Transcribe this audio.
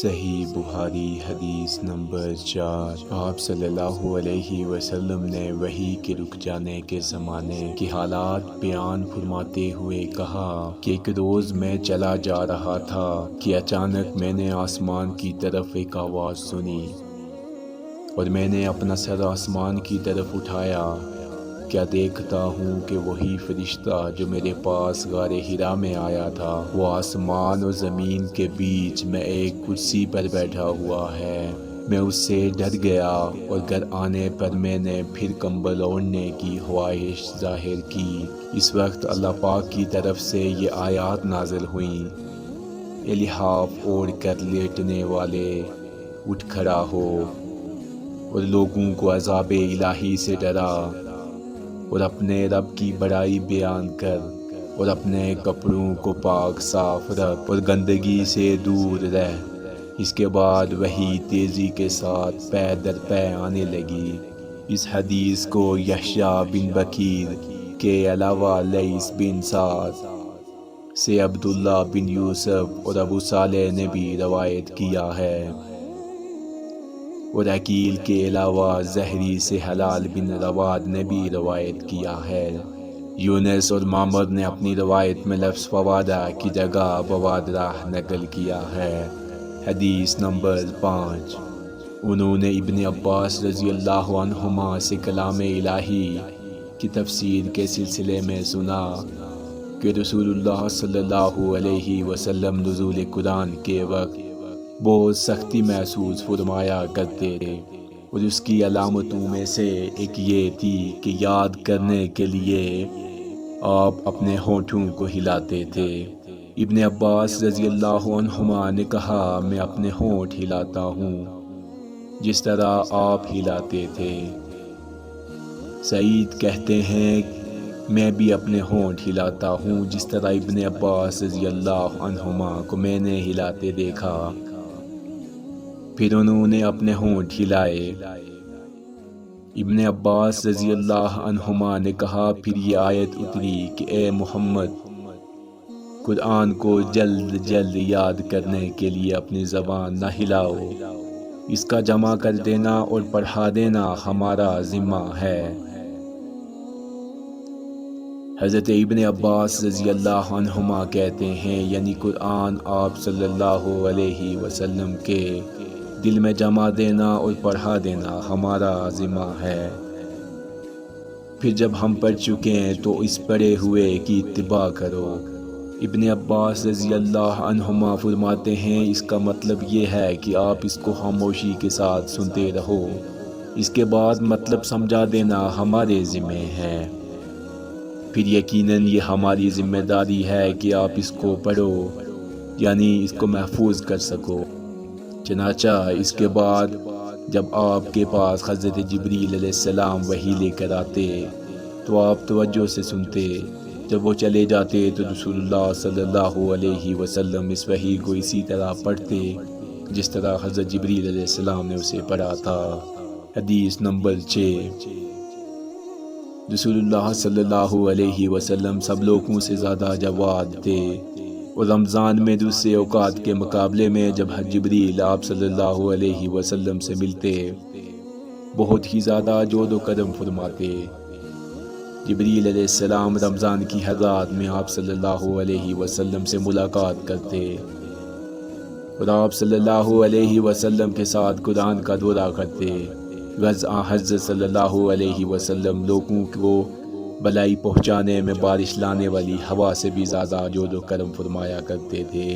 صحیح بخاری حدیث نمبر 4۔ آپ صلی اللہ علیہ وسلم نے وحی کے رک جانے کے زمانے کے حالات بیان فرماتے ہوئے کہا کہ ایک روز میں چلا جا رہا تھا کہ اچانک میں نے آسمان کی طرف ایک آواز سنی اور میں نے اپنا سر آسمان کی طرف اٹھایا۔ کیا دیکھتا ہوں کہ وہی فرشتہ جو میرے پاس غار حرا میں آیا تھا وہ آسمان اور زمین کے بیچ میں ایک کرسی پر بیٹھا ہوا ہے۔ میں اس سے ڈر گیا اور گھر آنے پر میں نے پھر کمبل اوڑھنے کی خواہش ظاہر کی۔ اس وقت اللہ پاک کی طرف سے یہ آیات نازل ہوئیں: اے لحاف اوڑھ کر لیٹنے والے، اٹھ کھڑا ہو اور لوگوں کو عذاب الہی سے ڈرا، اور اپنے رب کی بڑائی بیان کر، اور اپنے کپڑوں کو پاک صاف رکھ اور گندگی سے دور رہ۔ اس کے بعد وحی تیزی کے ساتھ پے در پے آنے لگی۔ اس حدیث کو یحییٰ بن بکیر کے علاوہ لیث بن سعد سے عبداللہ بن یوسف اور ابو صالح نے بھی روایت کیا ہے، اور عقیل کے علاوہ زہری سے حلال بن رواد نے بھی روایت کیا ہے۔ یونس اور معمر نے اپنی روایت میں لفظ فوادہ کی جگہ بوادرہ نقل کیا ہے۔ حدیث نمبر 5۔ انہوں نے ابن عباس رضی اللہ عنہما سے کلام الہی کی تفسیر کے سلسلے میں سنا کہ رسول اللہ صلی اللہ علیہ وسلم نزول قرآن کے وقت بہت سختی محسوس فرمایا کرتے تھے، اور اس کی علامتوں میں سے ایک یہ تھی کہ یاد کرنے کے لیے آپ اپنے ہونٹوں کو ہلاتے تھے۔ ابن عباس رضی اللہ عنہما نے کہا، میں اپنے ہونٹ ہلاتا ہوں جس طرح آپ ہلاتے تھے۔ سعید کہتے ہیں، میں بھی اپنے ہونٹ ہلاتا ہوں جس طرح ابن عباس رضی اللہ عنہما کو میں نے ہلاتے دیکھا۔ پھر انہوں نے اپنے ہونٹ ہلائے۔ ابن عباس رضی اللہ عنہما نے کہا، پھر یہ آیت اتری کہ اے محمد، قرآن کو جلد جلد یاد کرنے کے لیے اپنی زبان نہ ہلاؤ، اس کا جمع کر دینا اور پڑھا دینا ہمارا ذمہ ہے۔ حضرت ابن عباس رضی اللہ عنہما کہتے ہیں، یعنی قرآن آپ صلی اللہ علیہ وسلم کے دل میں جمع دینا اور پڑھا دینا ہمارا ذمہ ہے۔ پھر جب ہم پڑھ چکے ہیں تو اس پڑھے ہوئے کی اتباع کرو۔ ابن عباس رضی اللہ عنہما فرماتے ہیں، اس کا مطلب یہ ہے کہ آپ اس کو خاموشی کے ساتھ سنتے رہو، اس کے بعد مطلب سمجھا دینا ہمارے ذمہ ہے۔ پھر یقیناً یہ ہماری ذمہ داری ہے کہ آپ اس کو پڑھو، یعنی اس کو محفوظ کر سکو۔ چنانچہ اس کے بعد جب آپ کے پاس حضرت جبریل علیہ السلام وحی لے کر آتے تو آپ توجہ سے سنتے، جب وہ چلے جاتے تو رسول اللہ صلی اللہ علیہ وسلم اس وحی کو اسی طرح پڑھتے جس طرح حضرت جبریل علیہ السلام نے اسے پڑھا تھا۔ حدیث نمبر 6۔ رسول اللہ صلی اللہ علیہ وسلم سب لوگوں سے زیادہ جواد تھے، اور رمضان میں دوسرے اوقات کے مقابلے میں جب جبریل آپ صلی اللہ علیہ وسلم سے ملتے بہت ہی زیادہ جود و کرم فرماتے۔ جبریل علیہ السلام رمضان کی ہر رات میں آپ صلی اللہ علیہ وسلم سے ملاقات کرتے اور آپ صلی اللہ علیہ وسلم کے ساتھ قرآن کا دورہ کرتے۔ حضرت صلی اللہ علیہ وسلم لوگوں کو بلائی پہنچانے میں بارش لانے والی ہوا سے بھی زیادہ جود و کرم فرمایا کرتے تھے۔